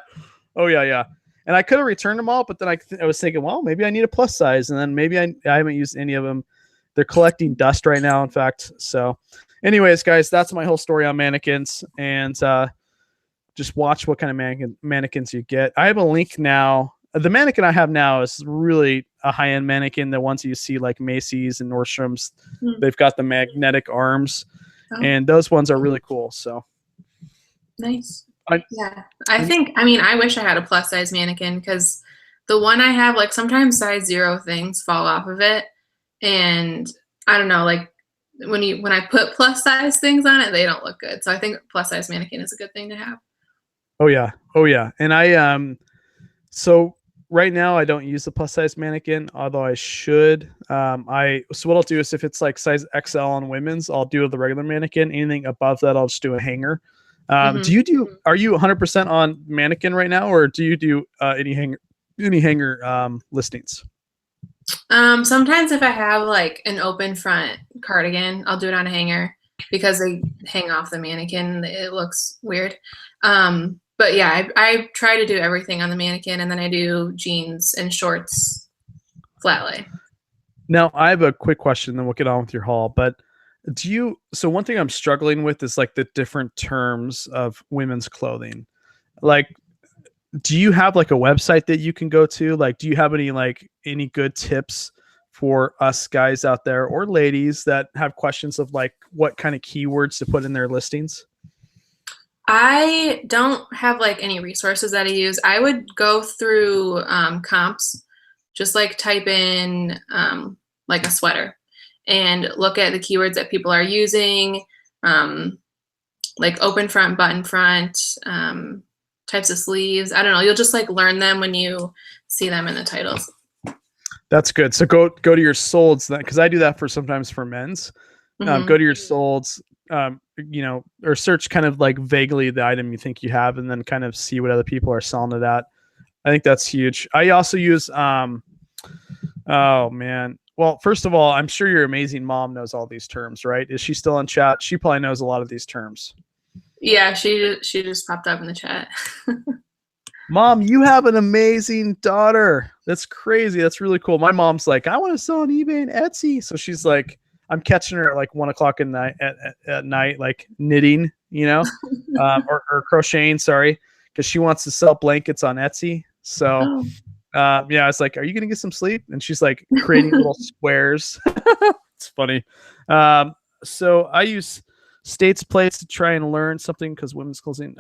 Oh, yeah. And I could have returned them all, but then I was thinking, well, maybe I need a plus size. And then maybe I haven't used any of them. They're collecting dust right now, in fact. So anyways, guys, that's my whole story on mannequins. And just watch what kind of mannequins you get. I have a link now. The mannequin I have now is really a high-end mannequin. The ones you see like Macy's and Nordstrom's. They've got the magnetic arms. And those ones are really cool. So nice. Yeah, I mean, I wish I had a plus size mannequin because the one I have, like sometimes size 0 things fall off of it. And I don't know, like when I put plus size things on it, they don't look good. So I think plus size mannequin is a good thing to have. Oh yeah. Oh yeah. And so right now I don't use the plus size mannequin, although I should. So what I'll do is if it's like size XL on women's, I'll do the regular mannequin. Anything above that, I'll just do a hanger. Are you 100% on mannequin right now, or do you do any hanger listings? Sometimes if I have like an open front cardigan, I'll do it on a hanger because they hang off the mannequin. It looks weird. But yeah, I try to do everything on the mannequin, and then I do jeans and shorts flat lay. Now, I have a quick question, then we'll get on with your haul. But so one thing I'm struggling with is like the different terms of women's clothing. Like, do you have like a website that you can go to? Like, do you have any good tips for us guys out there or ladies that have questions of like what kind of keywords to put in their listings? I don't have like any resources that I use. I would go through comps, just like type in like a sweater and look at the keywords that people are using, like open front, button front, types of sleeves. I don't know. You'll just like learn them when you see them in the titles. That's good. So go to your solds then, because I do that sometimes for men's. Go to your solds, or search kind of like vaguely the item you think you have, and then kind of see what other people are selling it at. I think that's huge. I also use, oh man. Well, first of all, I'm sure your amazing mom knows all these terms, right? Is she still in chat? She probably knows a lot of these terms. Yeah, she just popped up in the chat. Mom, you have an amazing daughter. That's crazy. That's really cool. My mom's like, I want to sell on eBay and Etsy. So she's like, I'm catching her at like 1 o'clock at night, like knitting, or crocheting, sorry, because she wants to sell blankets on Etsy. So yeah, I was like, are you going to get some sleep? And she's like creating little squares. It's funny. So I use States Place to try and learn something because women's clothing.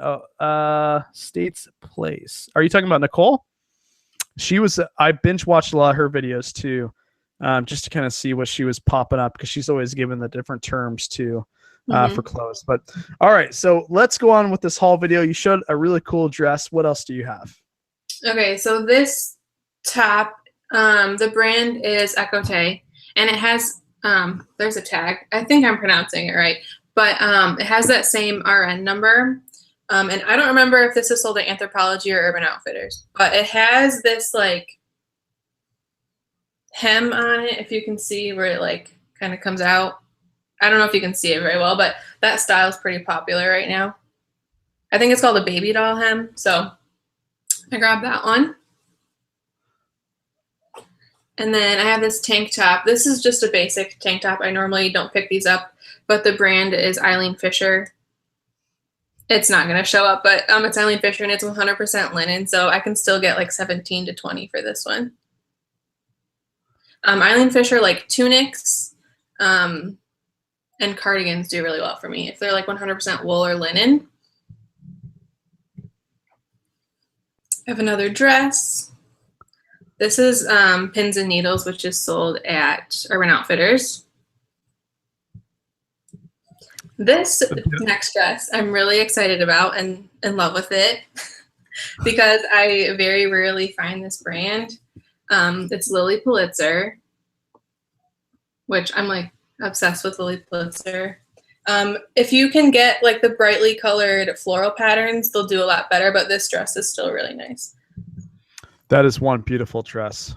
States Place. Are you talking about Nicole? I binge watched a lot of her videos too, just to kind of see what she was popping up because she's always given the different terms too for clothes. But all right, so let's go on with this haul video. You showed a really cool dress. What else do you have? Okay, so this top, the brand is Ecote, and it has there's a tag. I think I'm pronouncing it right. But it has that same RN number. And I don't remember if this is sold at Anthropologie or Urban Outfitters, but it has this like hem on it, if you can see where it like kind of comes out. I don't know if you can see it very well, but that style is pretty popular right now. I think it's called a baby doll hem. So I grabbed that one. And then I have this tank top. This is just a basic tank top. I normally don't pick these up, but the brand is Eileen Fisher. It's not going to show up, but it's Eileen Fisher and it's 100% linen, so I can still get like 17 to 20 for this one. Eileen Fisher, like tunics and cardigans do really well for me if they're like 100% wool or linen. I have another dress. This is Pins and Needles, which is sold at Urban Outfitters. This next dress I'm really excited about and in love with it because I very rarely find this brand. It's Lily Pulitzer, which I'm like obsessed with Lily Pulitzer. If you can get like the brightly colored floral patterns, they'll do a lot better, but this dress is still really nice. That is one beautiful dress.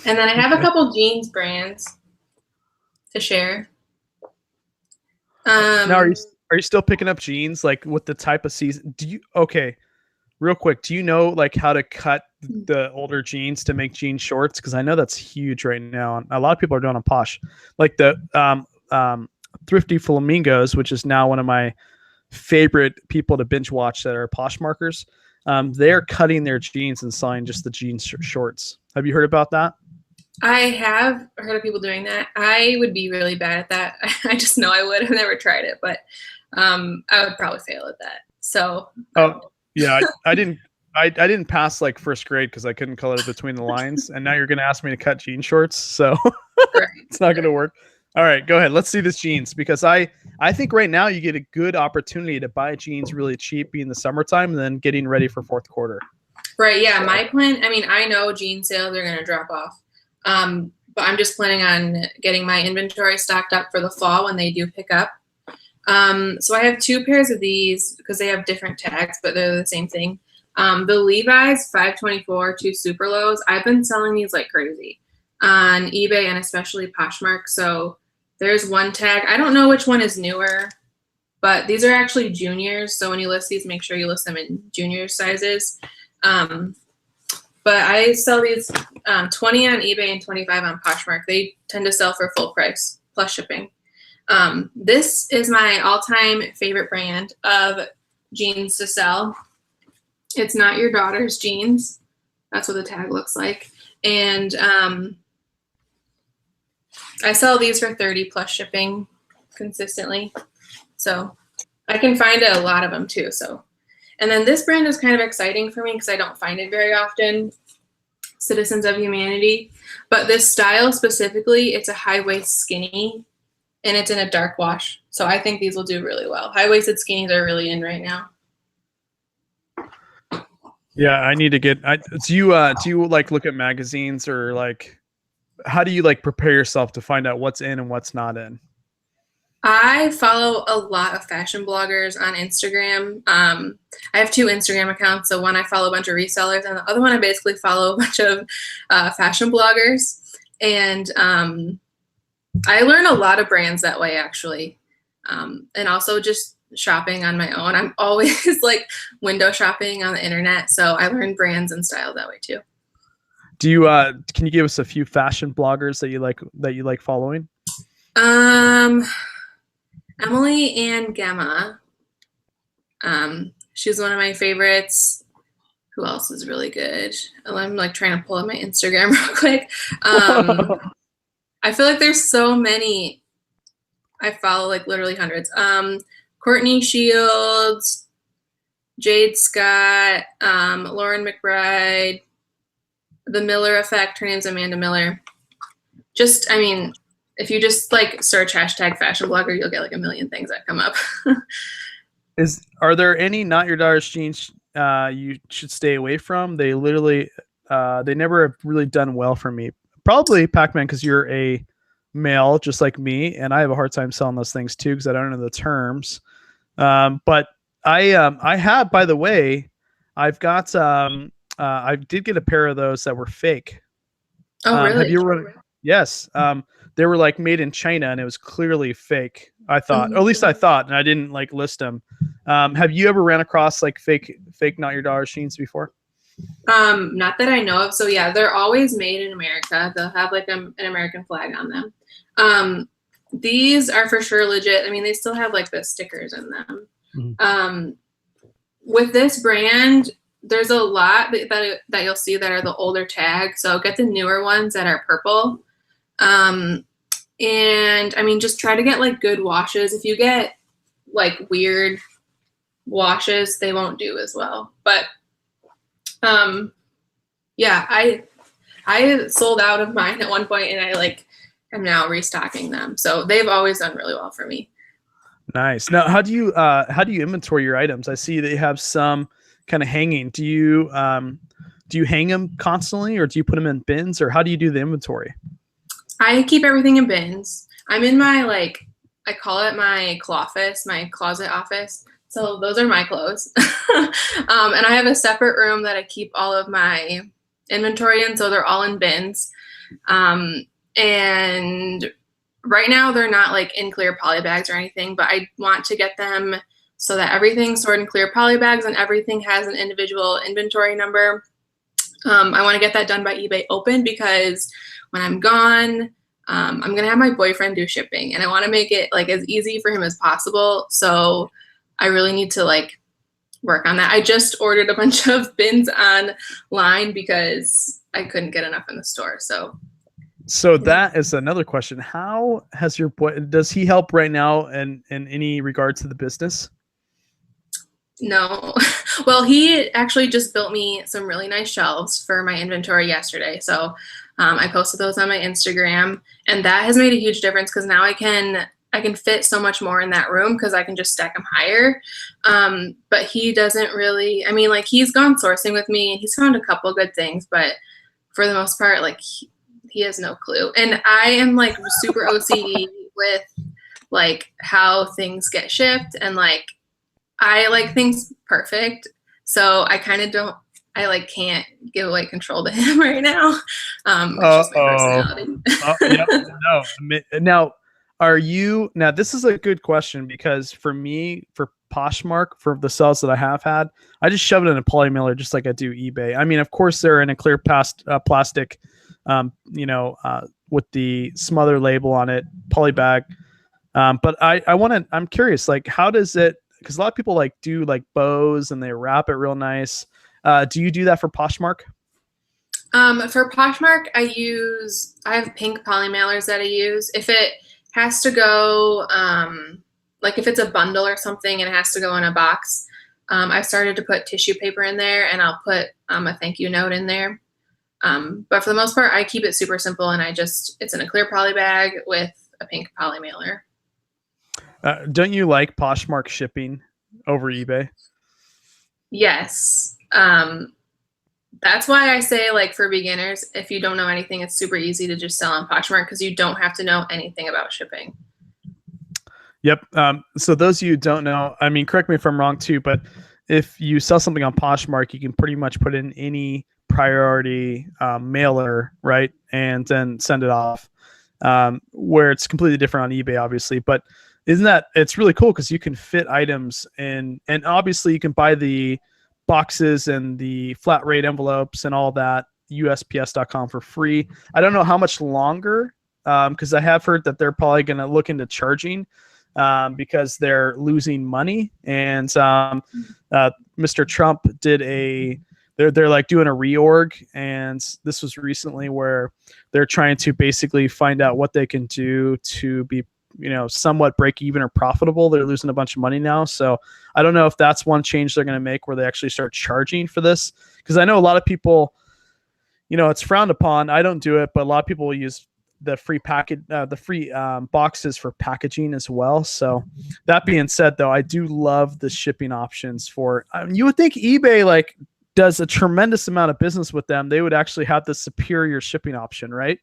And then I have a couple jeans brands to share. Now, are you still picking up jeans like with the type of season? Okay, real quick, do you know like how to cut the older jeans to make jean shorts? Because I know that's huge right now. A lot of people are doing on Posh, like the Thrifty Flamingos, which is now one of my favorite people to binge watch that are Poshmarkers. They're cutting their jeans and selling just the jeans shorts. Have you heard about that? I have heard of people doing that. I would be really bad at that. I just know I would. I've never tried it, but I would probably fail at that. So. Oh, yeah. I didn't pass like first grade because I couldn't color between the lines. And now you're going to ask me to cut jean shorts. So Right. it's not going to work. All right, go ahead. Let's see this jeans because I think right now you get a good opportunity to buy jeans really cheap in the summertime and then getting ready for fourth quarter. Right. Yeah. My plan, I mean, I know jean sales are going to drop off. But I'm just planning on getting my inventory stocked up for the fall when they do pick up. So I have 2 pairs of these because they have different tags, but they're the same thing. The Levi's 524 2 super lows. I've been selling these like crazy on eBay and especially Poshmark. So there's one tag. I don't know which one is newer, but these are actually juniors. So when you list these, make sure you list them in junior sizes. But I sell these 20 on eBay and 25 on Poshmark. They tend to sell for full price plus shipping. This is my all-time favorite brand of jeans to sell. It's Not Your Daughter's Jeans. That's what the tag looks like. And I sell these for 30 plus shipping consistently. So I can find a lot of them too. So, and then this brand is kind of exciting for me because I don't find it very often. Citizens of Humanity. But this style specifically, it's a high-waist skinny and it's in a dark wash. So I think these will do really well. High-waisted skinnies are really in right now. Yeah, I need to get. Do you like look at magazines or like how do you like prepare yourself to find out what's in and what's not in? I follow a lot of fashion bloggers on Instagram. I have 2 Instagram accounts. So one I follow a bunch of resellers, and the other one I basically follow a bunch of fashion bloggers. And I learn a lot of brands that way, actually, and also just shopping on my own. I'm always like window shopping on the internet, so I learn brands and styles that way too. Do you can you give us a few fashion bloggers that you like following? Emily Ann Gemma. She's one of my favorites. Who else is really good? I'm like trying to pull up my Instagram real quick. I feel like there's so many. I follow like literally hundreds. Courtney Shields, Jade Scott, Lauren McBride, The Miller Effect. Her name's Amanda Miller. Just, I mean, if you just like search hashtag fashion blogger, you'll get like a million things that come up. Are there any Not Your Daughter's Jeans you should stay away from? They literally, they never have really done well for me. Probably Pac-Man because you're a male just like me, and I have a hard time selling those things too because I don't know the terms. But I have, by the way, I've got I did get a pair of those that were fake. Oh, really? Have you ever? Yes. They were like made in China and it was clearly fake. I thought, or at least I thought, and I didn't like list them. Have you ever ran across like fake Not Your Daughter's jeans before? Not that I know of. So yeah, they're always made in America. They'll have like an American flag on them. These are for sure legit. I mean, they still have like the stickers in them. Mm-hmm. With this brand, there's a lot that you'll see that are the older tags. So get the newer ones that are purple. And I mean, just try to get like good washes. If you get like weird washes, they won't do as well. But yeah, I sold out of mine at one point and I like am now restocking them. So they've always done really well for me. Nice. Now, how do you inventory your items? I see that you have some kind of hanging. Do you hang them constantly or do you put them in bins or how do you do the inventory? I keep everything in bins. I'm in my like, I call it my clawfist, my closet office. So those are my clothes. And I have a separate room that I keep all of my inventory in. So they're all in bins. And right now they're not like in clear poly bags or anything, but I want to get them so that everything's stored in clear poly bags and everything has an individual inventory number. I want to get that done by eBay Open because when I'm gone, I'm going to have my boyfriend do shipping and I want to make it like as easy for him as possible. So I really need to like work on that. I just ordered a bunch of bins online because I couldn't get enough in the store. So So that is another question. How has your boy, does he help right now in any regard to the business? No. Well, he actually just built me some really nice shelves for my inventory yesterday. So I posted those on my Instagram, and that has made a huge difference because now I can fit so much more in that room because I can just stack them higher. But he doesn't really, I mean, like he's gone sourcing with me and he's found a couple good things, but for the most part, like he has no clue. And I am like super OCD with like how things get shipped, and like I like things perfect. So I kind of don't, I like can't give away control to him right now. It's just my personality. Yep, no. Now, now this is a good question because for me, for Poshmark, for the sales that I have had, I just shove it in a poly mailer just like I do eBay. I mean, of course, they're in a clear plastic, with the smother label on it, poly bag. But I'm curious, like, how does it, because a lot of people like do like bows and they wrap it real nice. Do you do that for Poshmark? For Poshmark, I have pink poly mailers that I use. If it has to go, like if it's a bundle or something and it has to go in a box, I've started to put tissue paper in there, and I'll put a thank you note in there. But for the most part, I keep it super simple, and it's in a clear poly bag with a pink poly mailer. Don't you like Poshmark shipping over eBay? Yes. That's why I say, like, for beginners, if you don't know anything, it's super easy to just sell on Poshmark because you don't have to know anything about shipping. Yep. So those of you who don't know, I mean, correct me if I'm wrong too, but if you sell something on Poshmark, you can pretty much put in any priority mailer, right? And then send it off, where it's completely different on eBay, obviously. But it's really cool because you can fit items in, and obviously you can buy the boxes and the flat rate envelopes and all that, USPS.com, for free. I don't know how much longer, because I have heard that they're probably going to look into charging because they're losing money. And Mr. Trump did they're like doing a reorg, and this was recently where they're trying to basically find out what they can do to be, somewhat break even or profitable. They're losing a bunch of money now. So I don't know if that's one change they're going to make, where they actually start charging for this. Because I know a lot of people, it's frowned upon. I don't do it, but a lot of people will use the free boxes for packaging as well. So that being said, though, I do love the shipping options for, you would think eBay like does a tremendous amount of business with them. They would actually have the superior shipping option, right?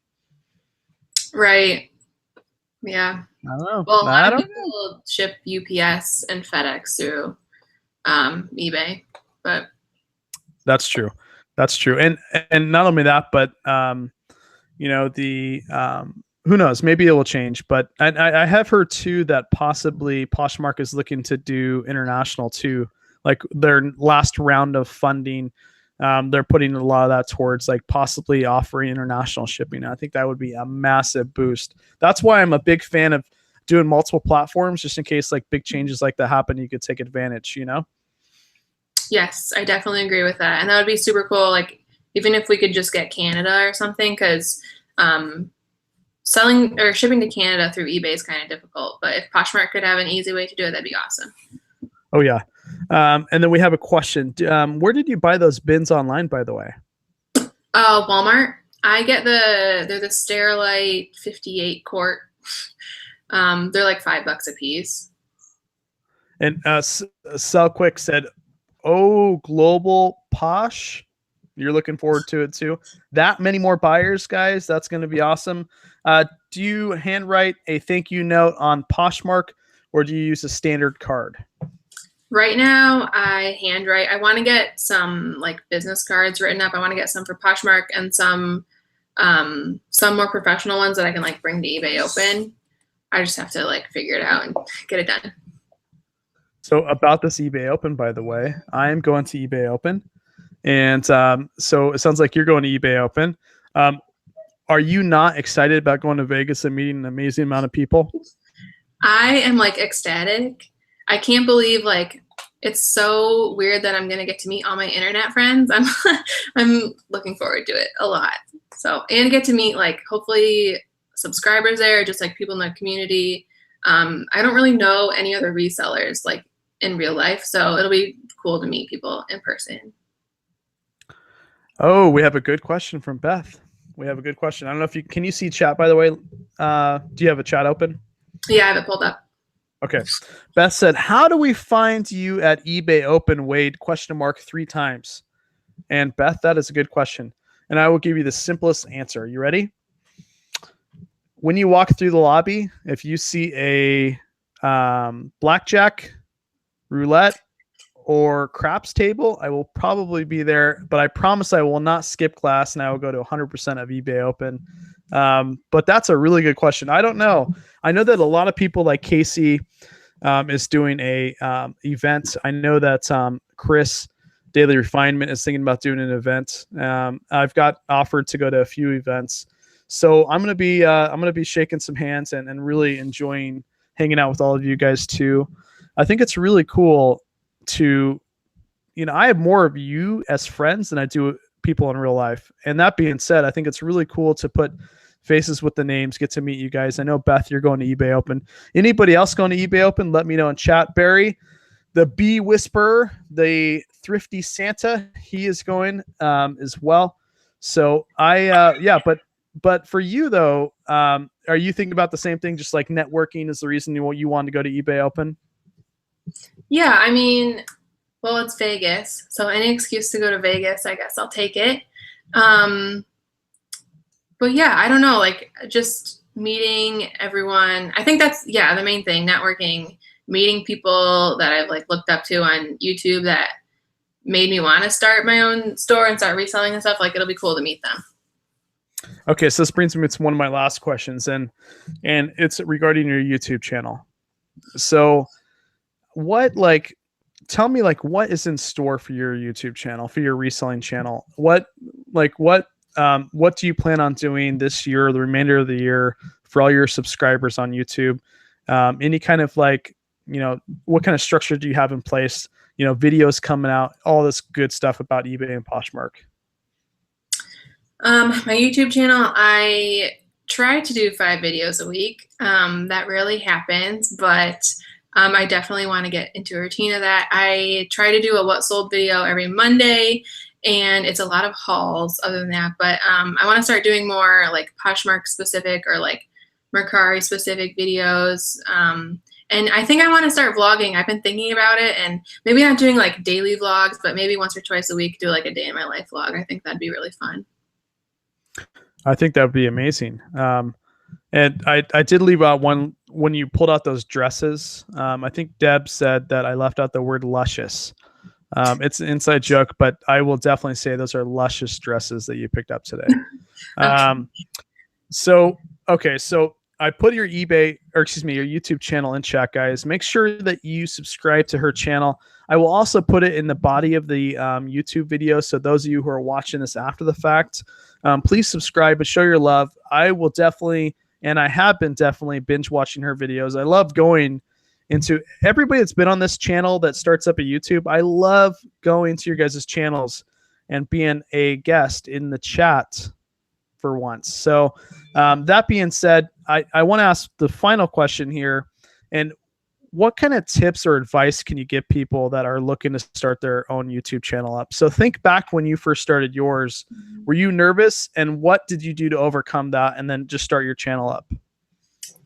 Right. Yeah. I don't know. Well, a lot of people ship UPS and FedEx through eBay, but that's true. And not only that, but who knows? Maybe it will change. But I have heard too that possibly Poshmark is looking to do international too. Like their last round of funding, they're putting a lot of that towards like possibly offering international shipping. I think that would be a massive boost. That's why I'm a big fan of doing multiple platforms, just in case like big changes like that happen, you could take advantage, Yes, I definitely agree with that. And that would be super cool. Like even if we could just get Canada or something, because selling or shipping to Canada through eBay is kind of difficult. But if Poshmark could have an easy way to do it, that'd be awesome. Oh yeah. And then we have a question. Where did you buy those bins online, by the way? Walmart. I get they're the Sterilite 58 quart. They're like $5 a piece. And Sell Quick said, "Oh, global Posh, you're looking forward to it too. That many more buyers, guys. That's going to be awesome." Do you handwrite a thank you note on Poshmark, or do you use a standard card? Right now, I handwrite. I want to get some like business cards written up. I want to get some for Poshmark and some more professional ones that I can like bring to eBay Open. I just have to like figure it out and get it done. So about this eBay Open, by the way, I am going to eBay Open, and so it sounds like you're going to eBay Open. Are you not excited about going to Vegas and meeting an amazing amount of people? I am like ecstatic. I can't believe like it's so weird that I'm gonna get to meet all my internet friends. I'm looking forward to it a lot. So, and get to meet like hopefully subscribers there, just like people in the community. I don't really know any other resellers like in real life, so it'll be cool to meet people in person. Oh, we have a good question from Beth. We have a good question. I don't know if can you see chat, by the way? Do you have a chat open? Yeah, I have it pulled up. Okay. Beth said, how do we find you at eBay Open, Wade? ? 3 times. And Beth, that is a good question. And I will give you the simplest answer. You ready? When you walk through the lobby, if you see a blackjack, roulette, or craps table, I will probably be there, but I promise I will not skip class and I will go to 100% of eBay Open. But that's a really good question. I don't know. I know that a lot of people like Casey is doing a event. I know that Chris Daily Refinement is thinking about doing an event. I've got offered to go to a few events. So I'm gonna be shaking some hands and really enjoying hanging out with all of you guys too. I think it's really cool to, I have more of you as friends than I do people in real life. And that being said, I think it's really cool to put faces with the names, get to meet you guys. I know, Beth, you're going to eBay Open. Anybody else going to eBay Open? Let me know in chat. Barry, the Bee Whisperer, the Thrifty Santa, he is going as well. So but for you though, are you thinking about the same thing? Just like networking is the reason you wanted to go to eBay Open? Yeah, I mean, well, it's Vegas, so any excuse to go to Vegas, I guess I'll take it. But yeah, I don't know, like just meeting everyone. I think that's, the main thing, networking, meeting people that I've like looked up to on YouTube that made me want to start my own store and start reselling and stuff. Like it'll be cool to meet them. Okay, so this brings me to one of my last questions, and it's regarding your YouTube channel. So tell me what is in store for your YouTube channel, for your reselling channel? What do you plan on doing this year or the remainder of the year for all your subscribers on YouTube? Any kind of what kind of structure do you have in place? Videos coming out, all this good stuff about eBay and Poshmark. My YouTube channel, I try to do 5 videos a week. That rarely happens, but I definitely want to get into a routine of that. I try to do a what sold video every Monday, and it's a lot of hauls other than that. But I want to start doing more like Poshmark specific or like Mercari specific videos. And I think I want to start vlogging. I've been thinking about it, and maybe not doing like daily vlogs, but maybe once or twice a week do like a day in my life vlog. I think that'd be really fun. I think that would be amazing. And I did leave out one when you pulled out those dresses. I think Deb said that I left out the word luscious. It's an inside joke, but I will definitely say those are luscious dresses that you picked up today. So I put your your YouTube channel in chat, guys. Make sure that you subscribe to her channel. I will also put it in the body of the YouTube video. So those of you who are watching this after the fact, please subscribe and show your love. I will definitely, and I have been definitely binge watching her videos. I love going into everybody that's been on this channel that starts up a YouTube. I love going to your guys' channels and being a guest in the chat for once. So that being said, I want to ask the final question here. And what kind of tips or advice can you give people that are looking to start their own YouTube channel up? So think back when you first started yours. Were you nervous, and what did you do to overcome that and then just start your channel up?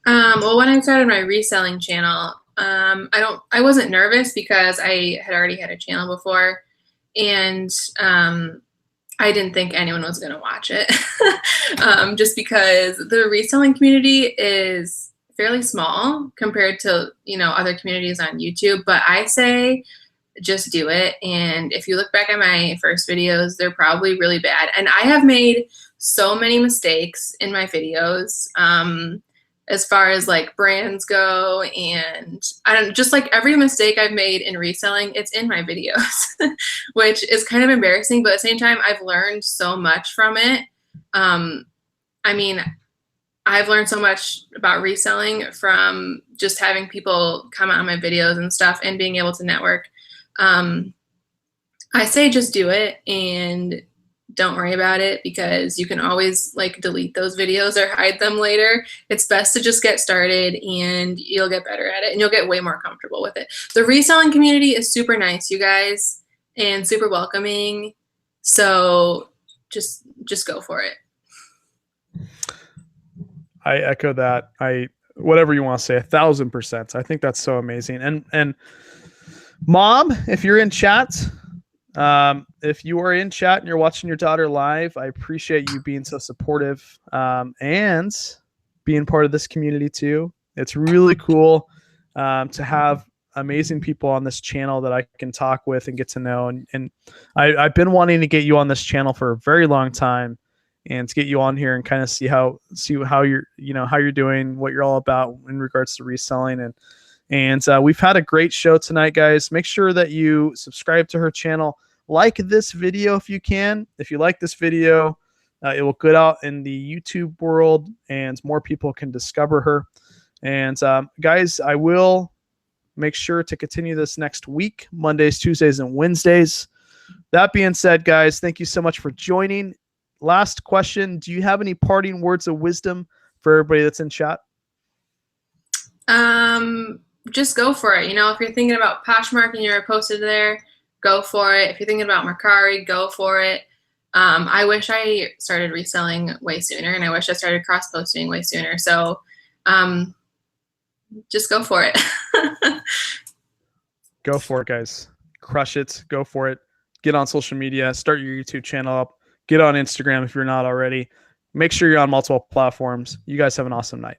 Well, when I started my reselling channel, I wasn't nervous because I had already had a channel before, and I didn't think anyone was going to watch it. Just because the reselling community is fairly small compared to, other communities on YouTube, but I say just do it. And if you look back at my first videos, they're probably really bad. And I have made so many mistakes in my videos, as far as like brands go, and just like every mistake I've made in reselling, it's in my videos, which is kind of embarrassing, but at the same time, I've learned so much from it. I've learned so much about reselling from just having people comment on my videos and stuff and being able to network. I say just do it and don't worry about it, because you can always like delete those videos or hide them later. It's best to just get started, and you'll get better at it, and you'll get way more comfortable with it. The reselling community is super nice, you guys, and super welcoming. So just go for it. I echo that. Whatever you want to say, 1,000%. I think that's so amazing. And Mom, if you're in chat, if you are in chat and you're watching your daughter live, I appreciate you being so supportive and being part of this community too. It's really cool to have amazing people on this channel that I can talk with and get to know. And I've been wanting to get you on this channel for a very long time, and to get you on here and kind of see how you're, how you're doing, what you're all about in regards to reselling. And we've had a great show tonight, guys. Make sure that you subscribe to her channel. Like this video if you can. If you like this video, it will get out in the YouTube world and more people can discover her. And guys, I will make sure to continue this next week, Mondays, Tuesdays, and Wednesdays. That being said, guys, thank you so much for joining. Last question. Do you have any parting words of wisdom for everybody that's in chat? Just go for it. If you're thinking about Poshmark and you're posted there, go for it. If you're thinking about Mercari, go for it. I wish I started reselling way sooner, and I wish I started cross-posting way sooner. So just go for it. Go for it, guys. Crush it. Go for it. Get on social media. Start your YouTube channel up. Get on Instagram if you're not already. Make sure you're on multiple platforms. You guys have an awesome night.